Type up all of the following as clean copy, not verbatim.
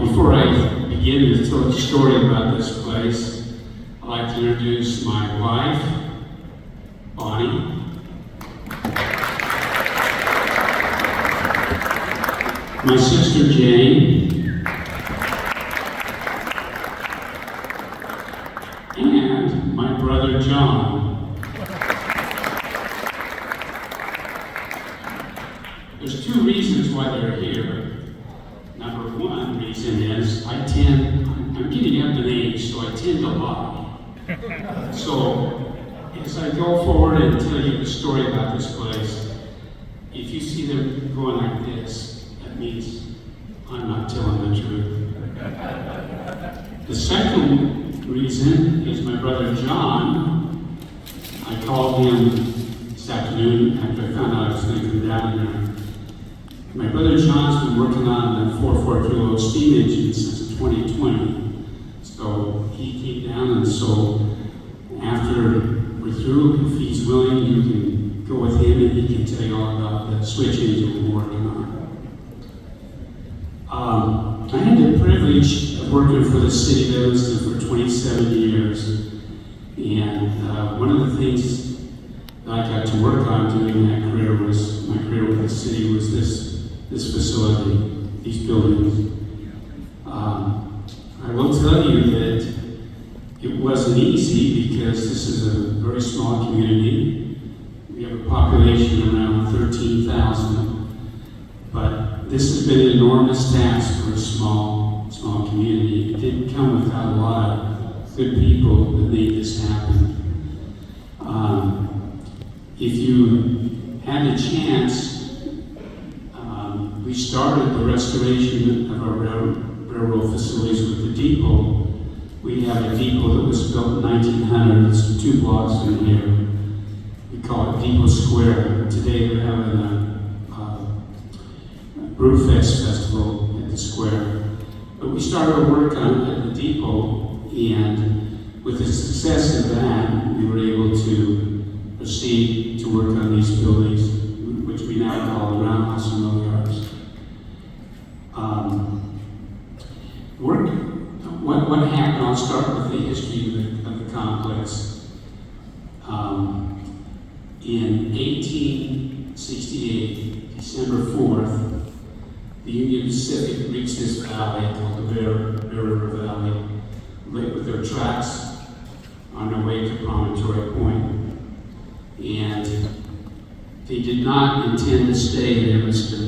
before I begin to tell a story about this place, I'd like to introduce my wife, Bonnie. My sister, Jane. And my brother, John. There's two reasons why they're here. Number one reason is I'm getting up in age, so I tend to lie. So as I go forward and tell you the story about this place, if you see them going like this, that means I'm not telling the truth. The second reason is my brother John. I called him this afternoon after I found out I was going to come down here. My brother John's been working on the 4420 steam engine since 2020. So he came down, and so after we're through, if he's willing, you can go with him and he can tell you all about the switch engine we're working on. I had the privilege of working for the city of Evanston for 27 years. And one of the things that I got to work on during my career with the city was this facility, these buildings. I will tell you that it wasn't easy because this is a very small community. We have a population around 13,000, but this has been an enormous task for a small community. It didn't come without a lot of good people that made this happen. If you had a chance, we started the restoration of our railroad facilities with the depot. We have a depot that was built in 1900. It's 2 blocks from here. We call it Depot Square. Today they're having a Brewfest festival at the square. But we started our work on at the depot, and with the success of that, we were able to proceed to work on these buildings, which we now call the Roundhouse and Machine Shop. What happened? I'll start with the history of the complex. In 1868, December 4th, the Union Pacific reached this valley called the Bear River Valley, with their tracks on their way to Promontory Point. And they did not intend to stay in Evanston.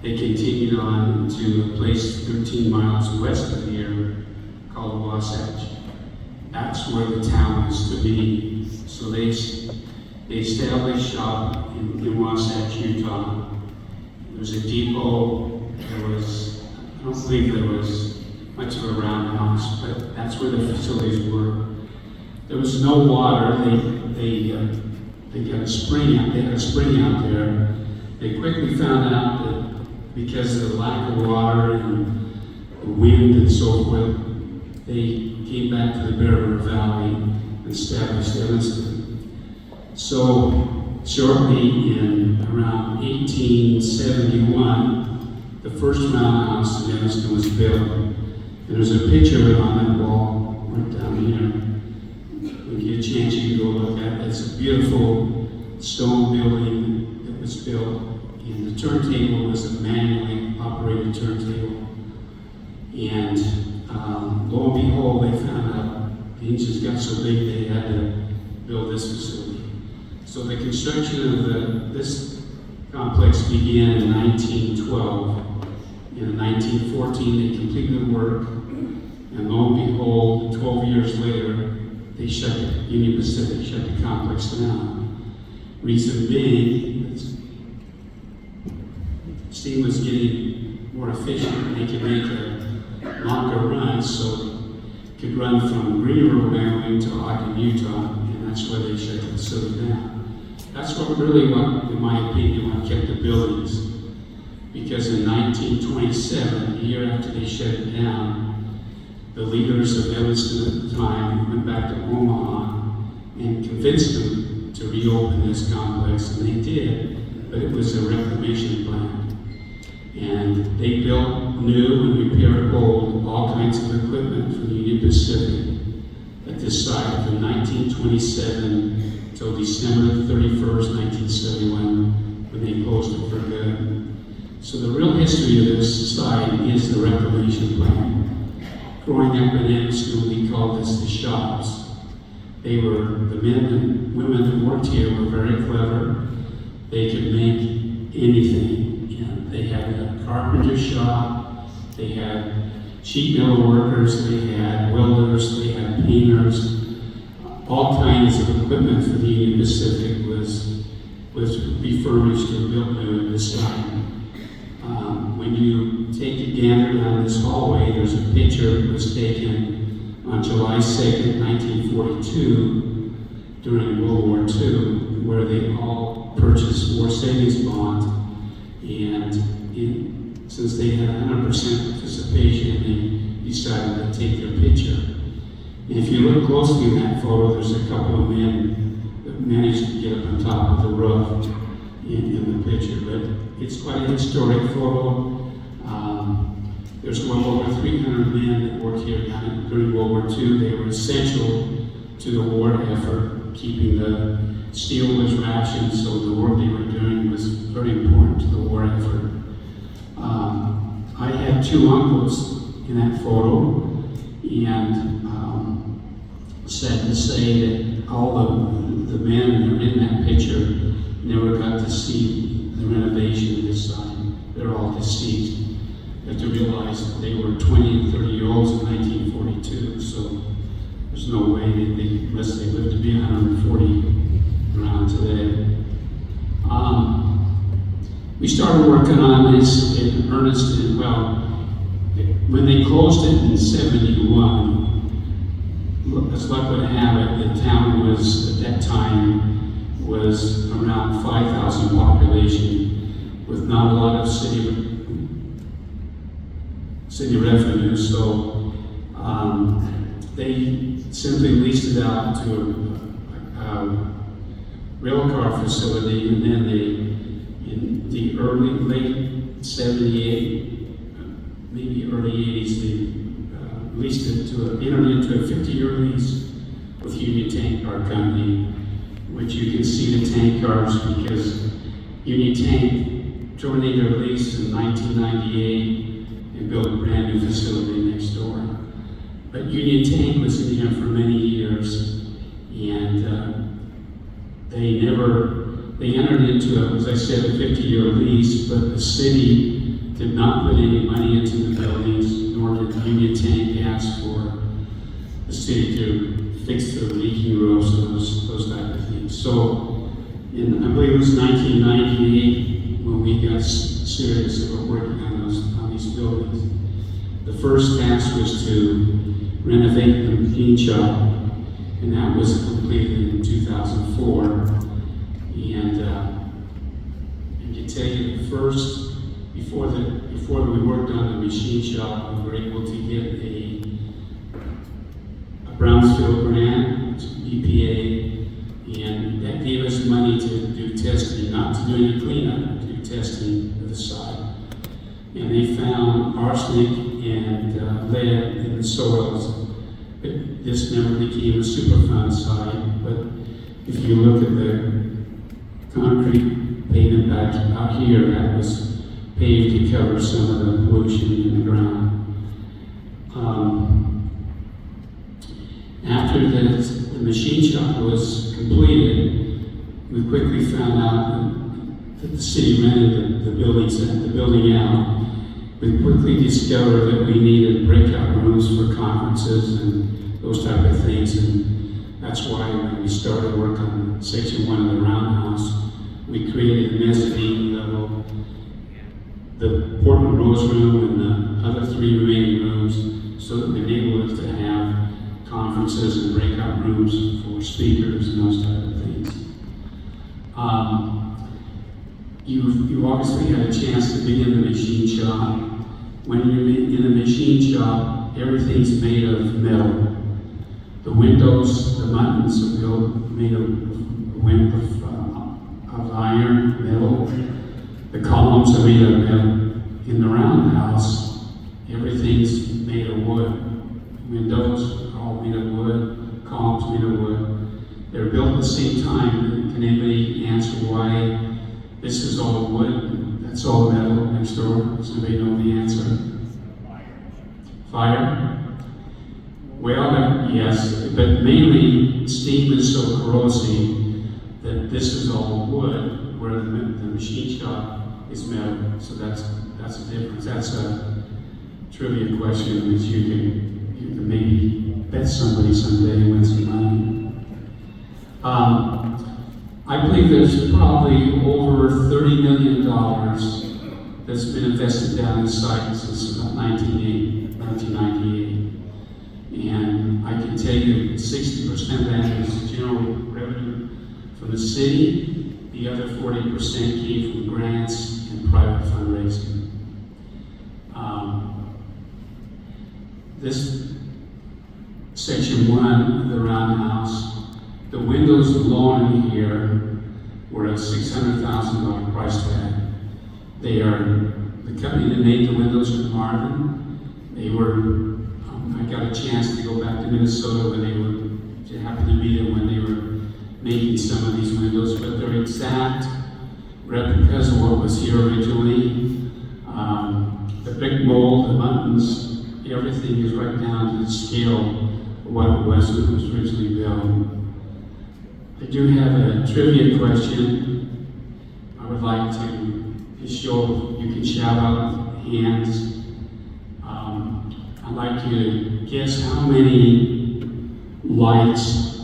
They continued on to a place 13 miles west of here called Wasatch. That's where the town is to be. So they established shop in Wasatch, Utah. There was a depot. I don't think there was much of a roundhouse, but that's where the facilities were. There was no water. They got a spring out. They had a spring out there. They quickly found out that because of the lack of water and the wind and so forth, they came back to the Bear River Valley and established Evanston. So shortly in around 1871, the first roundhouse in Evanston was built. And there's a picture of it on that wall right down here. When you get a chance, you can go look at it. It's a beautiful stone building that was built. And the turntable was a manually operated turntable. And lo and behold, they found out the engines got so big they had to build this facility. So the construction of this complex began in 1912. In 1914, they completed the work. And lo and behold, 12 years later, Union Pacific shut the complex down. Reason being, steam was getting more efficient. They could make a longer run, so it could run from Greenville, Wyoming to Ogden, Utah, and that's where they shut the facility down. That's what, in my opinion, what kept the buildings. Because in 1927, a year after they shut it down, the leaders of Evanston at the time went back to Omaha and convinced them to reopen this complex, and they did, but it was a reclamation plant. And they built new and repaired old, all kinds of equipment for the Union Pacific at this site from 1927 till December 31st, 1971, when they closed it for good. So the real history of this site is the reclamation plan. Growing up in Evanston, we called this the shops. The men and women that worked here were very clever. They could make anything. And they had a carpenter shop, they had sheet metal workers, they had welders, they had painters. All kinds of equipment for the Union Pacific was refurbished and built new at this time. When you take a gander down this hallway, there's a picture that was taken on July 2nd, 1942, during World War II, where they all purchased war savings bonds. And since they had 100% participation, they decided to take their picture. And if you look closely in that photo, there's a couple of men that managed to get up on top of the roof in the picture. But it's quite a historic photo. There's well over 300 men that worked here during World War II. They were essential to the war effort, keeping the steel was rationed, so the work they were doing was very important to the war effort. I had two uncles in that photo, and sad to say that all the men that are in that picture never got to see the renovation of this site. They're all deceased. You have to realize that they were 20 and 30-year-olds in 1942, so there's no way that unless they lived to be 140 around today. We started working on this in earnest, and when they closed it in 71, as luck would have it, the town was, at that time, was around 5,000 population, with not a lot of city revenue, so they simply leased it out to a rail car facility, and then in the late 78, maybe early 80s, they leased it entered into a 50-year lease with Union Tank Car Company, which you can see the tank cars because Union Tank terminated their lease in 1998 and built a brand new facility next door. But Union Tank was in here for many years, and they entered into, as I said, a 50-year lease, but the city did not put any money into the buildings, nor did Union Tank ask for the city to fix the leaking roofs and those type of things. So, I believe it was 1998 when we got serious about working on these buildings. The first task was to renovate the machine shop, and that was completed in 2004. And I can tell you the first, before we worked on the machine shop, we were able to get a Brownfield grant, EPA, and that gave us money to do testing, not to do any cleanup, to do testing of the site. And they found arsenic and lead in the soils. But this never became a Superfund site, but if you look at the concrete pavement back out here, that was paved to cover some of the pollution in the ground. After the machine shop was completed, we quickly found out that the city rented the building out. We quickly discovered that we needed breakout rooms for conferences and those type of things, and that's why when we started work on Section 1 of the Roundhouse, we created a mezzanine level, the Portland Rose Room, and the other 3 remaining rooms, so that we enabled us to have conferences and breakout rooms for speakers and those type of things. You obviously had a chance to be in the machine shop. When you're in the machine shop, everything's made of metal. The windows, the buttons are built made of iron, metal. The columns are made of metal, in the Roundhouse, everything's made of wood. Windows are all made of wood, columns made of wood. They're built at the same time. Can anybody answer why this is all wood, that's all metal next door? Does anybody know the answer? Fire? Well, yes, but mainly steam is so corrosive that this is all wood, where the machine shop is metal. So that's a difference. That's a trivia question which you can maybe bet somebody someday and win some money. I believe there's probably over $30 million that's been invested down the site since about 1998. And I can tell you 60% of that is general revenue from the city. The other 40% came from grants and private fundraising. This section 1 of the Roundhouse, the windows alone in here were a $600,000 price tag. They are the company that made the windows in Marvin. They were, I got a chance to go back to Minnesota when they happened to be there when they were making some of these windows, but they're exact replicas of what was here originally. The brick mold, the buttons, everything is right down to the scale of what it was when it was originally built. I do have a trivia question. I would like to show, you can shout out hands. I'd like you to guess how many lights,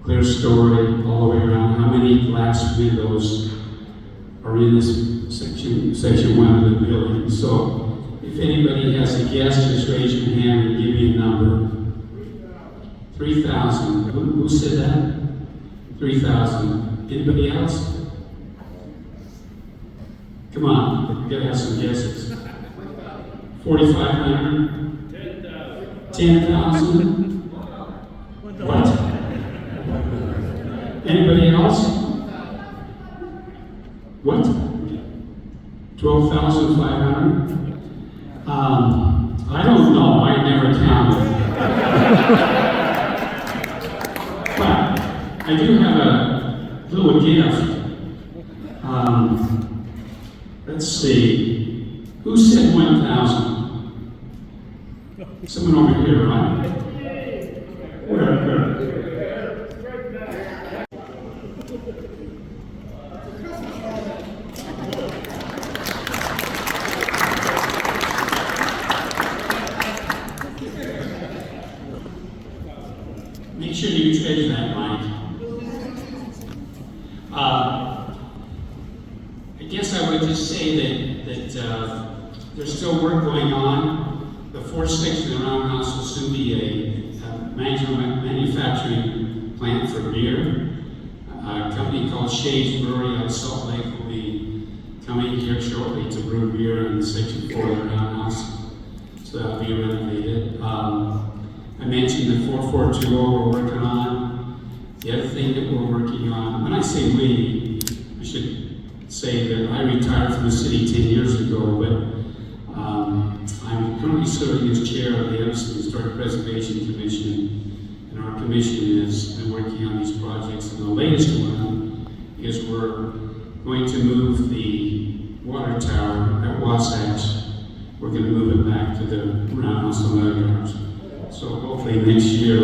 clear story all the way around, how many glass windows are in this section 1 of the building. So if anybody has a guess, just raise your hand and give me a number. 3,000. Who said that? 3,000. Anybody else? Come on, we gotta have some guesses. 4,500? 10,000? What? Anybody else? What? 12,500? I don't know, I never counted. But I do have a little gift. Let's see. Who said 1,000? Someone over here, right? Where? Make sure you treasure that, Mike. I guess I would just say that there's still work going on. The fourth section of the Roundhouse will soon be a manufacturing plant for beer. A company called Shade's Brewery out of Salt Lake will be coming here shortly to brew beer in section 4 of the Roundhouse. So that'll be renovated. I mentioned the 4420 we're working on. The other thing that we're working on, when I say we, I should say that I retired from the city 10 years ago, but I'm currently serving as chair of the Evanston Historic Preservation Commission, and our commission has been working on these projects. And the latest one is we're going to move the water tower at Wasatch. We're going to move it back to the Roundhouse and Machine Shop. So hopefully next year,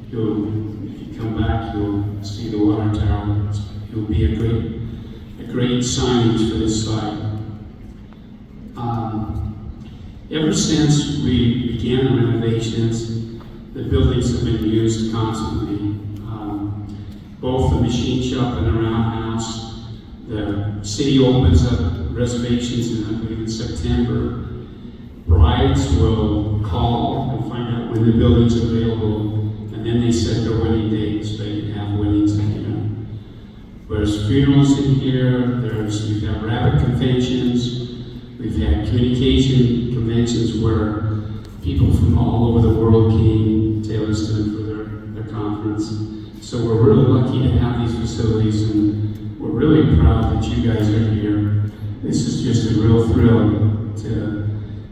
if you come back, you'll see the water tower. It'll be a great signage for this site. Ever since we began the renovations, the buildings have been used constantly. Both the machine shop and the Roundhouse. The city opens up reservations in, I believe, in September. Brides will call and find out when the building's available, and then they set their wedding dates. They can have weddings in here. There's funerals in here. We've had rabbit conventions. We've had communication conventions where people from all over the world came to Evanston for their conference. So we're really lucky to have these facilities, and we're really proud that you guys are here. this is just a real thrill to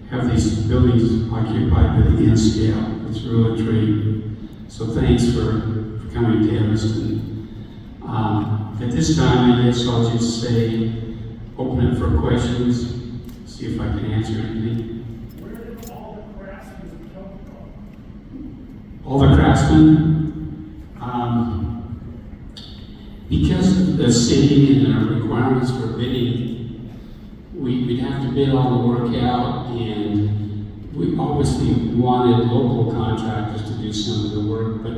have these buildings occupied with the nscale. It's really a treat. So thanks for coming to Evanston. At this time, I guess I'll just say, open it for questions, see if I can answer anything. Where did all the craftsmen come from? All the craftsmen? Because of the city and the requirements for bidding, we'd have to bid all the work out, and we obviously wanted local contractors to do some of the work, but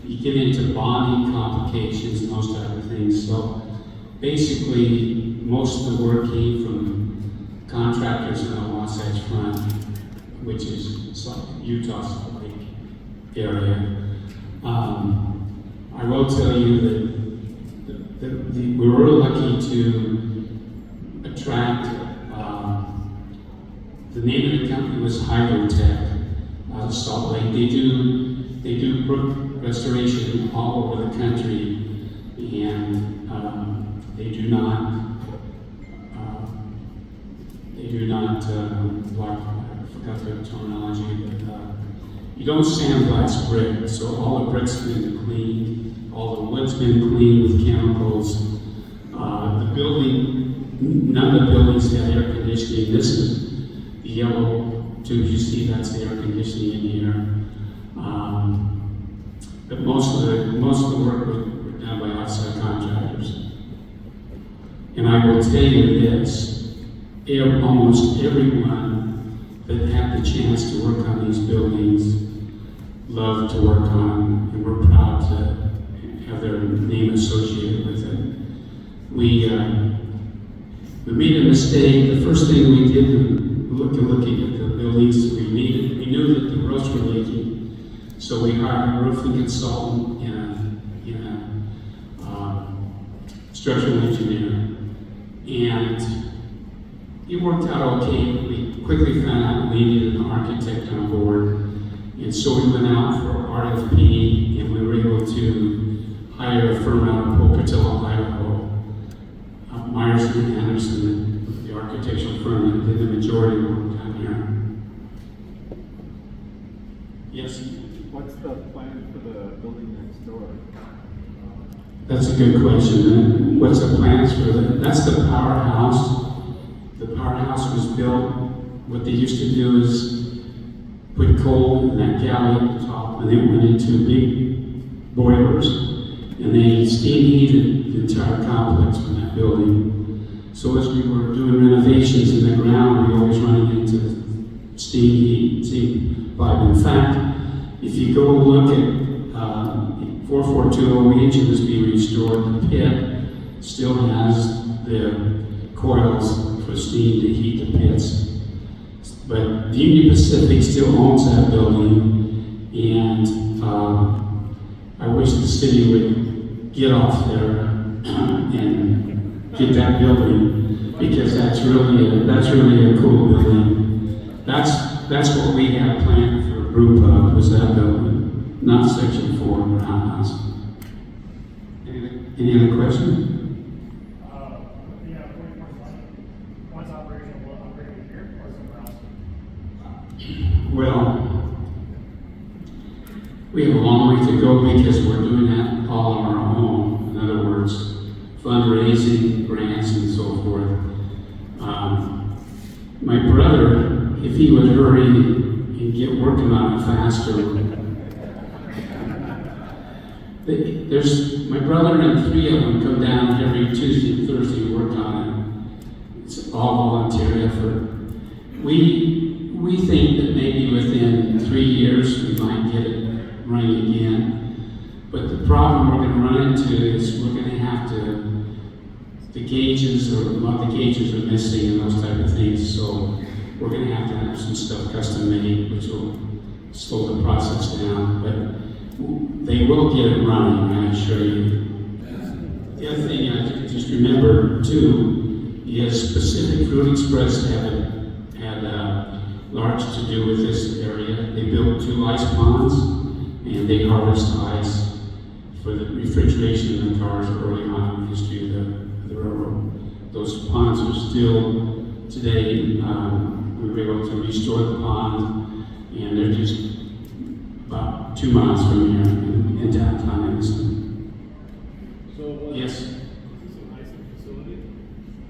you get into bonding complications and those type of things. So basically, most of the work came from contractors in the Wasatch Front, which is Salt Utah Salt Lake area. I will tell you that we were lucky to attract, the name of the company was Hydrotech out of Salt Lake. They do brook restoration all over the country, and they do not I forgot the terminology, but you don't sandblast brick, so all the bricks have been cleaned, all the wood's been cleaned with chemicals. The building, none of the buildings had air conditioning. This is the yellow tubes you see, that's the air conditioning in here. But most of the work was done by outside contractors. And I will tell you this, almost everyone that had the chance to work on these buildings loved to work on them, and we're proud to have their name associated with it. We made a mistake. The first thing we did was looking at the buildings we needed. We knew that the roofs were leaking, so we hired a roofing consultant and a structural engineer, and it worked out okay. We quickly found out we needed an architect on board, and so we went out for RFP, and we were able to hire a firm out of Pocatello, Idaho, Myers and Anderson, the architectural firm that did the majority of work down here. Yes? What's the plan for the building next door? That's a good question. What's the plans for that? That's the powerhouse. The powerhouse was built. What they used to do is put coal in that galley at the top, and they went into big boilers, and they steam heated the entire complex from that building. So as we were doing renovations in the ground, we always running into steam pipe. In fact, if you go look at 4420 engine is being restored, the pit still has the coils for steam to heat the pits. But the Union Pacific still owns that building, and I wish the city would get off there and get that building, because that's really a cool building. That's what we had planned for Brew Pub, was that building, not Section 4 Roundhouse. Any other questions? Once operational, will operate here or somewhere else? Well, we have a long way to go because we're doing that all on our own. In other words, fundraising, grants, and so forth. My brother, if he would hurry and get working on it faster, there's my brother and 3 of them come down every Tuesday and Thursday to work on it. It's all volunteer effort. We think that maybe within 3 years we might get it running again. But the problem we're going to run into is we're going to have the gauges are missing and those type of things. So we're going to have some stuff custom made, which will slow the process down. But they will get it running, I assure you. The other thing I just remember too is Pacific Fruit Express had large to do with this area. They built 2 ice ponds, and they harvest ice for the refrigeration of the cars early on in the history of the railroad. those ponds are still, today, we were able to restore the pond, and they're just about 2 miles from here in downtown Evanston. So, Yes, is this an icing facility?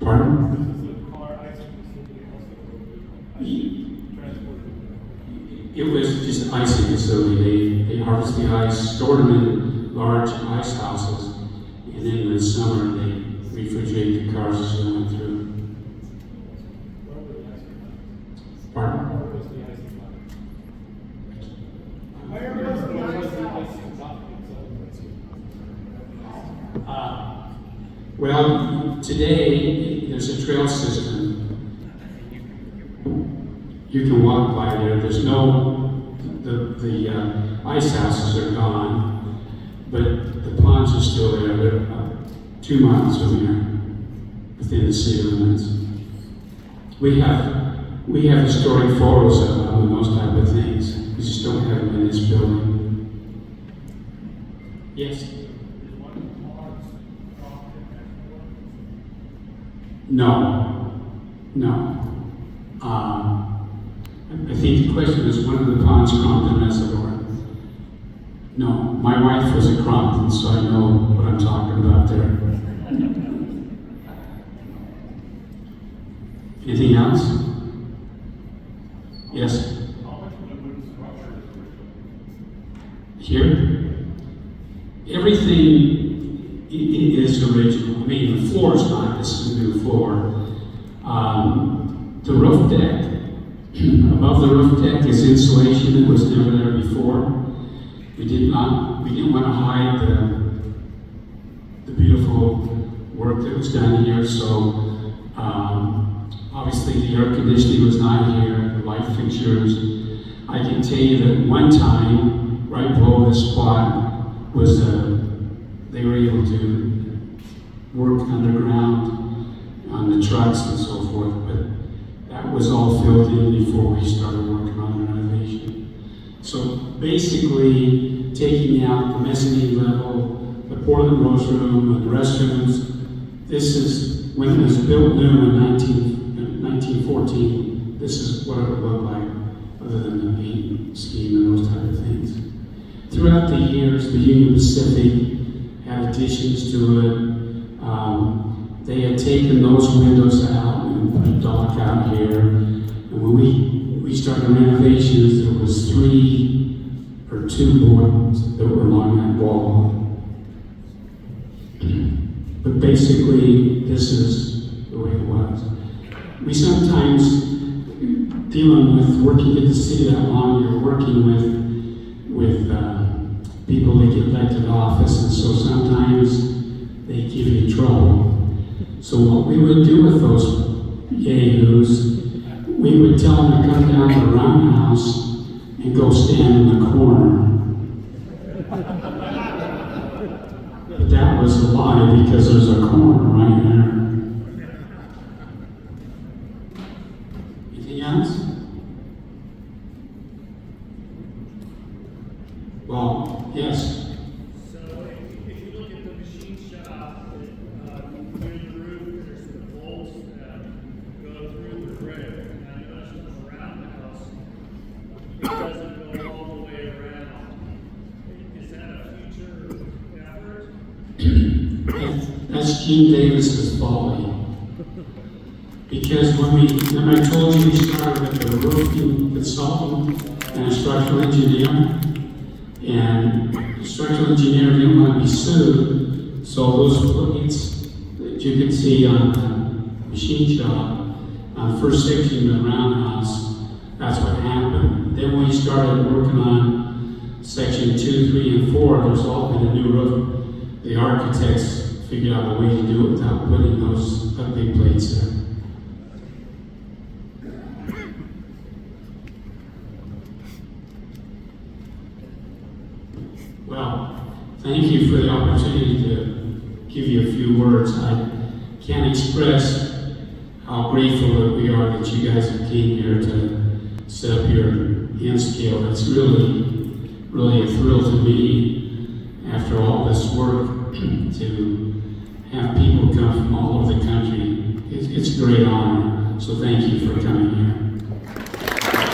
pardon? This is a car icing facility also, transported? It was just an icing facility. They harvest the ice, stored them in large ice houses, and then in the summer they refrigerate the cars as they went through. Where were the icing? Pardon? Where was the icing? Where was the icing? Well, today there's a trail system. You can walk by there. There's no, the ice houses are gone, but the ponds are still there. They're about 2 miles from here, within the city limits. We have historic photos of them and those type of things. We just don't have them in this building. Yes. Is one of the ponds dropped in that? No. I think the question is, one of the ponds Crompton Reservoir? No, my wife was at Crompton, so I know what I'm talking about there. Anything else? Yes? How much of the wooden structure is Here? Everything is original. I mean, the floor is not, this is a new floor. The roof deck, above the roof deck is insulation that was never there before. We didn't want to hide the beautiful work that was done here, so obviously the air conditioning was not here, the light fixtures. I can tell you that one time, right below this spot, was they were able to work underground on the trucks and so forth, but that was all filled in before we started working on the renovation. So basically, taking out the mezzanine level, the Portland Rose Room, and the restrooms, this is, when it was built new in 1914, this is what it would look like, other than the paint scheme and those type of things. Throughout the years, the Union Pacific had additions to it. They had taken those windows out and put a dock out here. And when we started renovations, there was 3 or 2 boards that were along that wall. But basically, this is the way it was. We sometimes, dealing with working at the city that long, you're working with people that get elected to office, and so sometimes they give you trouble. So what we would do with those yahoos, we would tell them to come down to the roundhouse and go stand in the corner. But that was a lie, because there's a corner right there. Anything else? Well, yes. So if you look at the machine shop, near the roof, there's the bolts that go through the rail. And I noticed in the roundhouse, it doesn't go all the way around. Is that a future effort? That's Gene Davis's folly. Because when I told you we started with a roofing consultant and a structural engineer, and the structural engineer didn't want to be sued, so those plates that you can see on the machine shop, on the first section of the roundhouse, that's what happened. Then we started working on section 2, 3, and 4. There's all been a new roof. The architects figured out a way to do it without putting those big plates there. Well, thank you for the opportunity to give you a few words. I can't express how grateful that we are that you guys have came here to set up your nscale. It's really a thrill to me, after all this work, to have people come from all over the country it's a great honor. So thank you for coming here.